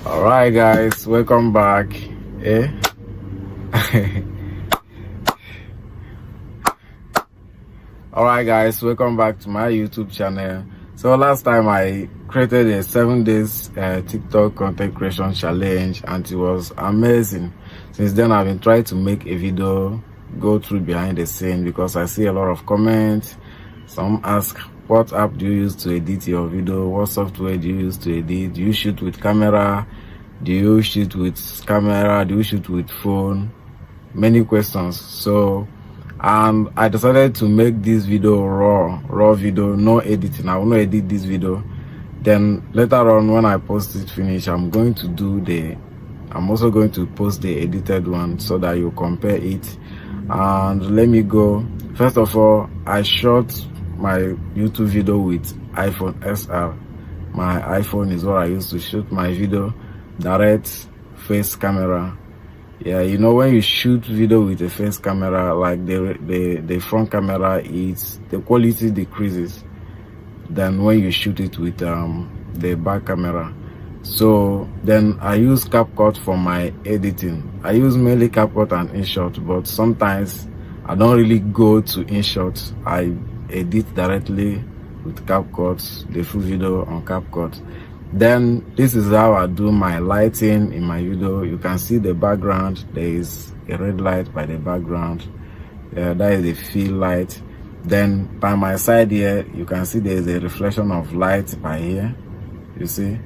All right, guys, welcome back. Eh? All right, guys, welcome back to my YouTube channel. So last time I created a 7 days TikTok content creation challenge, and it was amazing. Since then, I've been trying to make a video, go through behind the scene, because I see a lot of comments. Some ask, what app do you use to edit your video? What software do you use to edit? Do you shoot with camera? Do you shoot with camera? Do you shoot with phone? Many questions. So, and I decided to make this video raw video, no editing. I will not edit this video. Then later on, when I post it finish, I'm also going to post the edited one so that you compare it. And let me go. First of all, I shot my YouTube video with iPhone SR. My iPhone is what I use to shoot my video, direct face camera. Yeah, you know, when you shoot video with a face camera, like the front camera, the quality decreases than when you shoot it with the back camera. So then I use CapCut for my editing. I use mainly CapCut and InShot, but sometimes I don't really go to InShot. I edit directly with CapCut, the full video on CapCut. Then this is how I do my lighting in my video. You can see the background. There is a red light by the background. That is the fill light. Then by my side here, you can see there is a reflection of light by here. You see.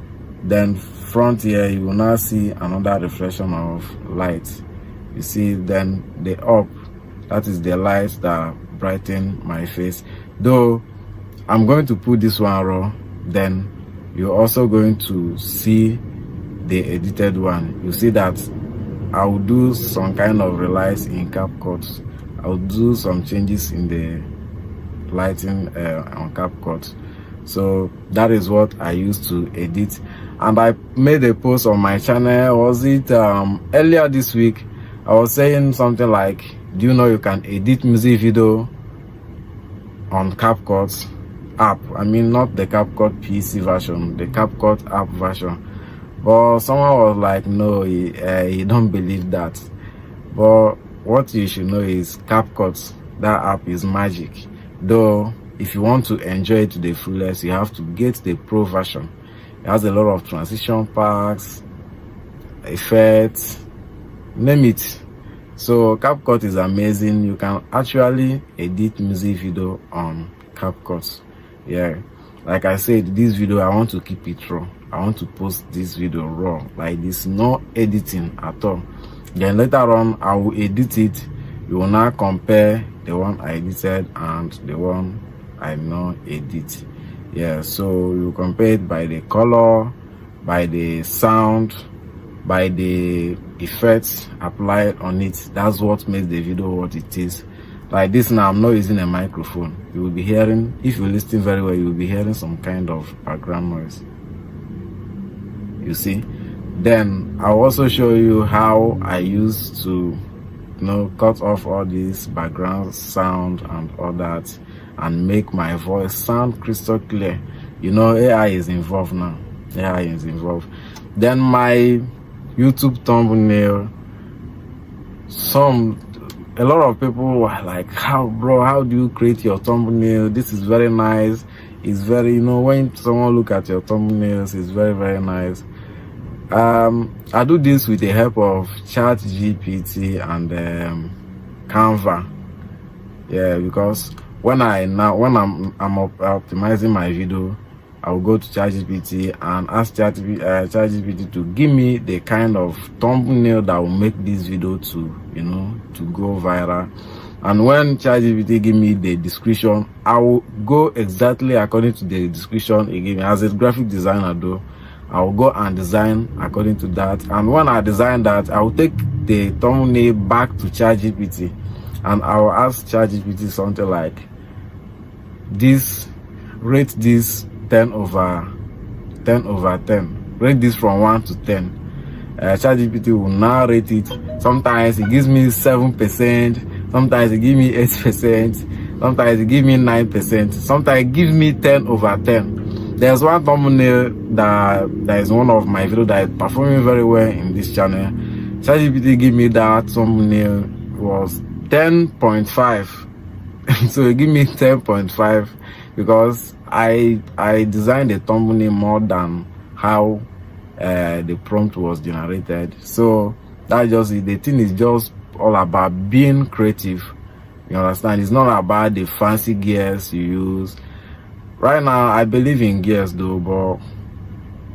Then front here, you will now see another reflection of light. You see. Then the up, that is the light that brighten my face. Though I'm going to put this one raw, then you're also going to see the edited one. You see that I will do some kind of relights in CapCut. I will do some changes in the lighting on CapCut. So that is what I used to edit. And I made a post on my channel. Was it earlier this week? I was saying something like, do you know you can edit music video on CapCut app? I mean, not the CapCut PC version, the CapCut app version. But someone was like, no, he don't believe that. But what you should know is CapCut, that app is magic. Though if you want to enjoy it to the fullest, you have to get the pro version. It has a lot of transition packs, effects, name it. So CapCut is amazing. You can actually edit music video on CapCut. Yeah, like I said, this video I want to keep it raw. I want to post this video raw, like this, no editing at all. Then later on I will edit it. You will now compare the one I edited and the one I not edit. Yeah, so you compare it by the color, by the sound, by the effects applied on it. That's what makes the video what it is. Like this now, I'm not using a microphone. You will be hearing, if you listen very well, you will be hearing some kind of background noise. You see. Then I'll also show you how I used to, cut off all this background sound and all that, and make my voice sound crystal clear. AI is involved now. AI is involved. Then my YouTube thumbnail, a lot of people were like, how do you create your thumbnail? This is very nice. It's very, when someone look at your thumbnails, it's very, very nice. I do this with the help of ChatGPT and Canva. Yeah, because when I'm optimizing my video, I will go to ChatGPT and ask ChatGPT to give me the kind of thumbnail that will make this video to go viral. And when ChatGPT give me the description, I will go exactly according to the description it gave me. As a graphic designer though, I will go and design according to that. And when I design that, I will take the thumbnail back to ChatGPT and I will ask ChatGPT something like, rate this 10 over 10. Rate this from 1 to 10. ChatGPT will now rate it. Sometimes it gives me 7%, sometimes it gives me 8%, sometimes it gives me 9%, sometimes it gives me 10 over 10. there's one thumbnail that is one of my video that is performing very well in this channel. ChatGPT give me that thumbnail was 10.5. So it give me 10.5 because I designed the thumbnail more than how the prompt was generated. So that just the thing is just all about being creative. You understand? It's not about the fancy gears you use. Right now I believe in gears though, but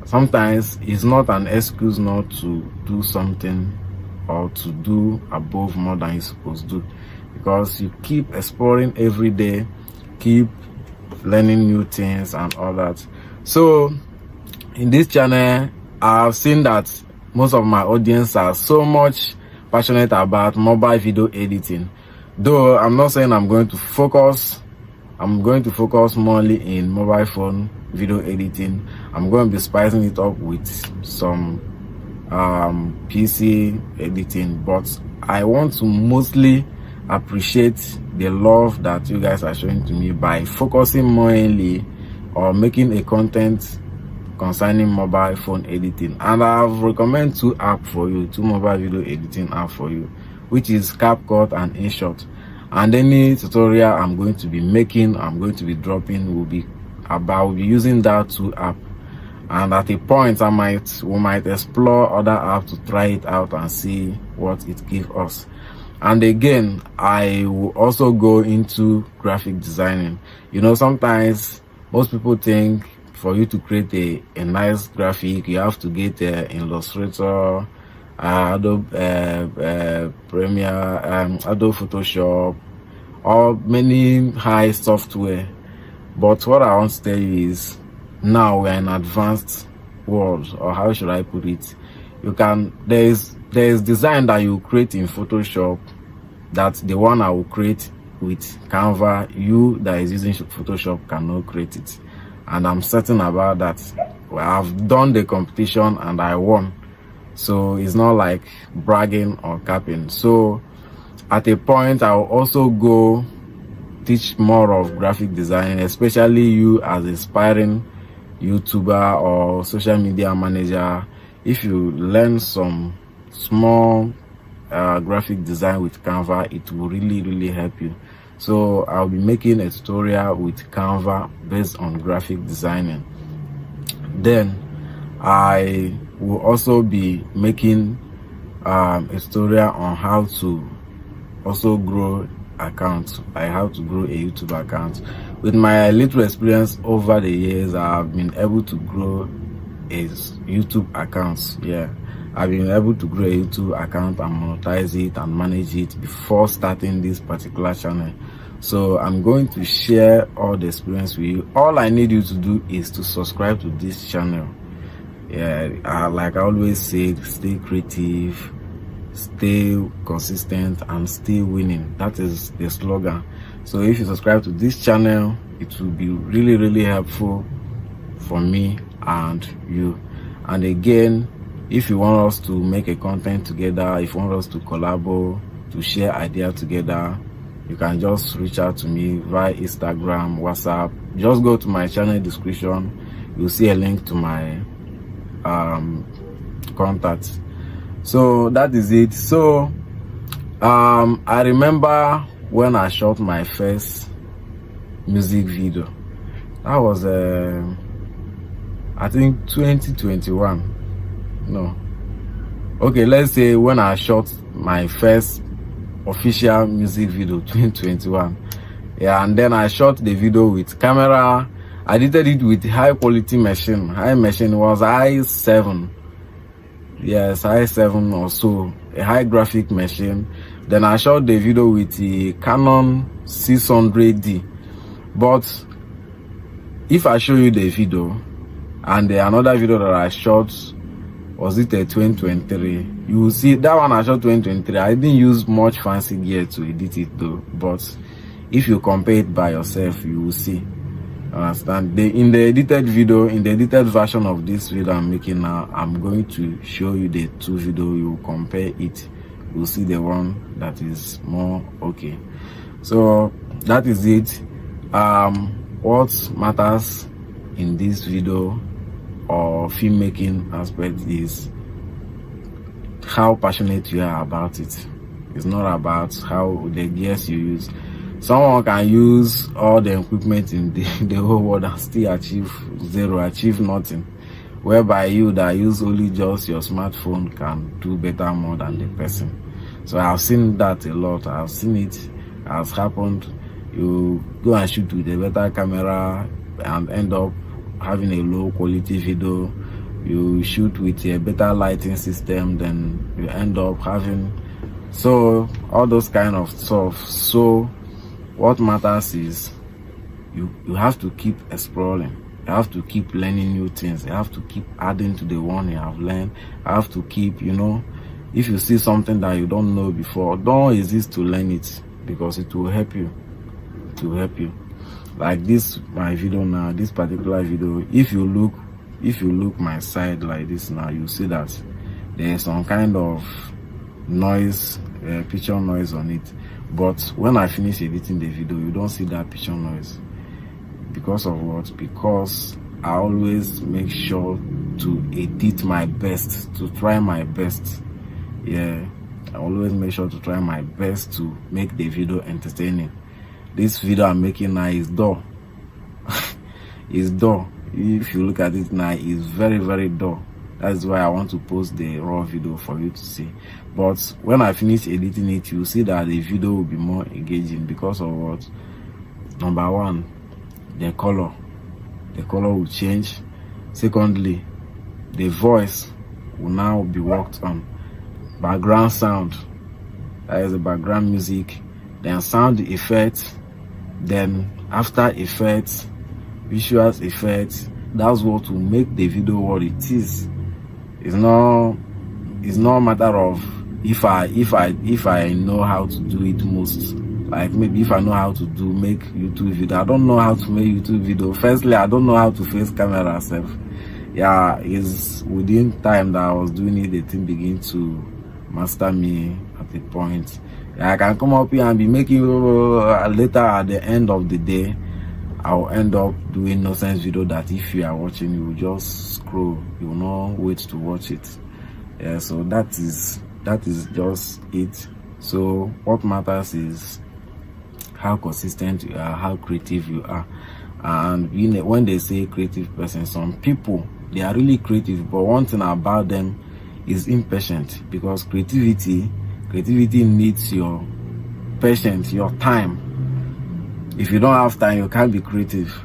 sometimes it's not an excuse not to do something or to do above more than you're supposed to do, because you keep exploring every day, keep learning new things and all that. So in this channel, I've seen that most of my audience are so much passionate about mobile video editing. Though I'm not saying I'm going to focus morely in mobile phone video editing. I'm going to be spicing it up with some PC editing, but I want to mostly appreciate the love that you guys are showing to me by focusing mainly or making a content concerning mobile phone editing. And I've recommended two mobile video editing apps for you, which is CapCut and InShot. And any tutorial I'm going to be making, I'm going to be dropping, will be using that two app. And at a point we might explore other apps to try it out and see what it gives us. And again, I will also go into graphic designing. You know, sometimes most people think for you to create a nice graphic, you have to get Illustrator, Adobe Premiere, Adobe Photoshop, or many high software. But what I want to tell you is, now we're in advanced world, or how should I put it? There is design that you create in Photoshop that the one I will create with Canva, you that is using Photoshop cannot create it. And I'm certain about that. Well, I've done the competition and I won. So it's not like bragging or capping. So at a point, I'll also go teach more of graphic design, especially you as aspiring YouTuber or social media manager. If you learn some small graphic design with Canva, it will really help you. So I'll be making a tutorial with Canva based on graphic designing. Then I will also be making a tutorial on how to also grow accounts, like how to grow a YouTube account. With my little experience over the years, I've been able to grow a YouTube account. I've been able to grow a YouTube account and monetize it and manage it before starting this particular channel. So I'm going to share all the experience with you. All I need you to do is to subscribe to this channel. Like I always say, stay creative, stay consistent, and stay winning. That is the slogan. So if you subscribe to this channel, it will be really helpful for me and you. And again, if you want us to make a content together, if you want us to collaborate, to share ideas together, you can just reach out to me via Instagram, WhatsApp. Just go to my channel description. You'll see a link to my contact. So that is it. So I remember when I shot my first music video. That was I think 2021. No, okay, let's say when I shot my first official music video, 2021. And then I shot the video with camera. I did it with high quality machine. High machine was i7. Yes, i7 or so, a high graphic machine. Then I shot the video with the Canon 600D. But if I show you the video and another video that I shot, was it a 2023, you will see that one I shot 2023. I didn't use much fancy gear to edit it though, but if you compare it by yourself, you will see. Understand? In the edited version of this video I'm making now, I'm going to show you the two videos. You compare it, you'll see the one that is more okay. So that is it. What matters in this video or filmmaking aspect is how passionate you are about it. It's not about how the gears you use. Someone can use all the equipment in the whole world and still achieve zero, achieve nothing, whereby you that use only just your smartphone can do better more than the person. So I've seen that a lot. I've seen it has happened. You go and shoot with a better camera and end up having a low quality video. You shoot with a better lighting system, then you end up having so all those kind of stuff. So what matters is you have to keep exploring. You have to keep learning new things. You have to keep adding to the one you have learned. You have to keep, if you see something that you don't know before, don't resist to learn it, because it will help you. It will help you. Like this, my video now, this particular video, if you look my side like this now, you see that there is some kind of noise, picture noise on it. But when I finish editing the video, you don't see that picture noise. Because of what? Because I always make sure to edit my best, to try my best. Yeah, I always make sure to try my best to make the video entertaining. This video I'm making now is dull. It's dull. If you look at it now, it's very, very dull. That's why I want to post the raw video for you to see. But when I finish editing it, you'll see that the video will be more engaging because of what? Number one, the color. The color will change. Secondly, the voice will now be worked on. Background sound, that is the background music. Then sound effects. Then after effects, visual effects. That's what will make the video what it is. It's not a matter of if I know how to do it most. Like maybe if I know how to make YouTube video. I don't know how to make YouTube video. Firstly, I don't know how to face camera myself. Yeah, it's within time that I was doing it, the thing began to master me at a point. Yeah, I can come up here and be making later at the end of the day, I'll end up doing nonsense video that if you are watching, you will just scroll. You will not wait to watch it. Yeah, so that is just it. So what matters is how consistent you are, how creative you are. And when they say creative person, some people, they are really creative, but one thing about them is impatient, because creativity needs your patience, your time. If you don't have time, you can't be creative,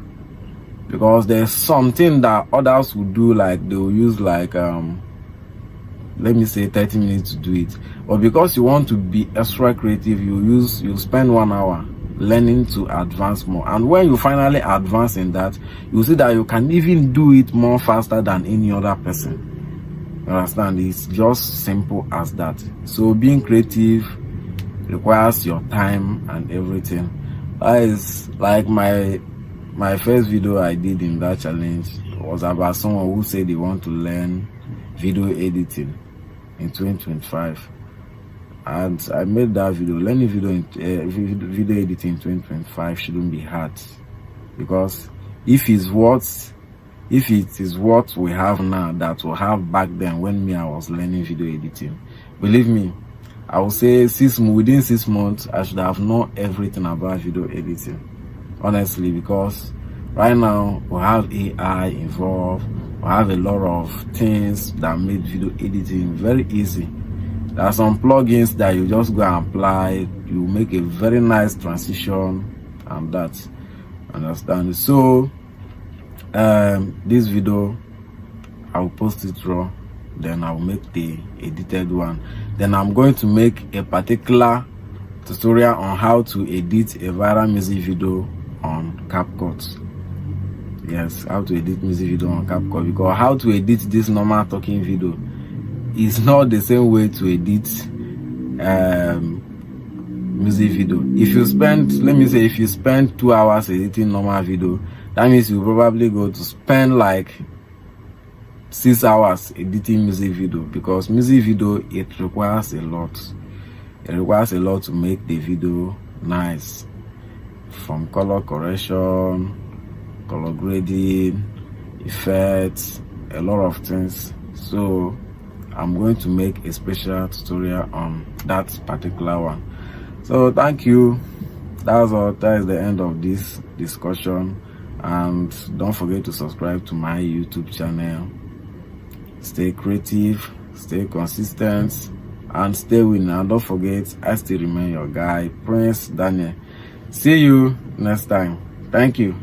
because there's something that others will do, like they will use like let me say 30 minutes to do it, but because you want to be extra creative, you spend 1 hour learning to advance more. And when you finally advance in that, you see that you can even do it more faster than any other person. You understand? It's just simple as that. So being creative requires your time and everything. That is like my first video I did in that challenge was about someone who said they want to learn video editing in 2025. And I made that video. Learning video editing in 2025 shouldn't be hard, because if it is what we have now that we have back then when I was learning video editing, believe me, I would say within 6 months I should have known everything about video editing, honestly, because right now we have AI involved. We have a lot of things that made video editing very easy. There are some plugins that you just go and apply, you make a very nice transition, and that, understand. So this video I'll post it raw, then I'll make the edited one. Then I'm going to make a particular tutorial on how to edit a viral music video on CapCut. Yes, how to edit music video on CapCut, because how to edit this normal talking video is not the same way to edit music video. If you spend, let me say, if you spend 2 hours editing normal video, that means you probably go to spend like 6 hours editing music video, because music video, it requires a lot. It requires a lot to make the video nice, from color correction, color grading, effects, a lot of things. So I'm going to make a special tutorial on that particular one. So thank you. That's all. That is the end of this discussion, and don't forget to subscribe to my YouTube channel. Stay creative, stay consistent, and stay winning. And don't forget, I still remain your guy, Prince Daniel. See you next time. Thank you.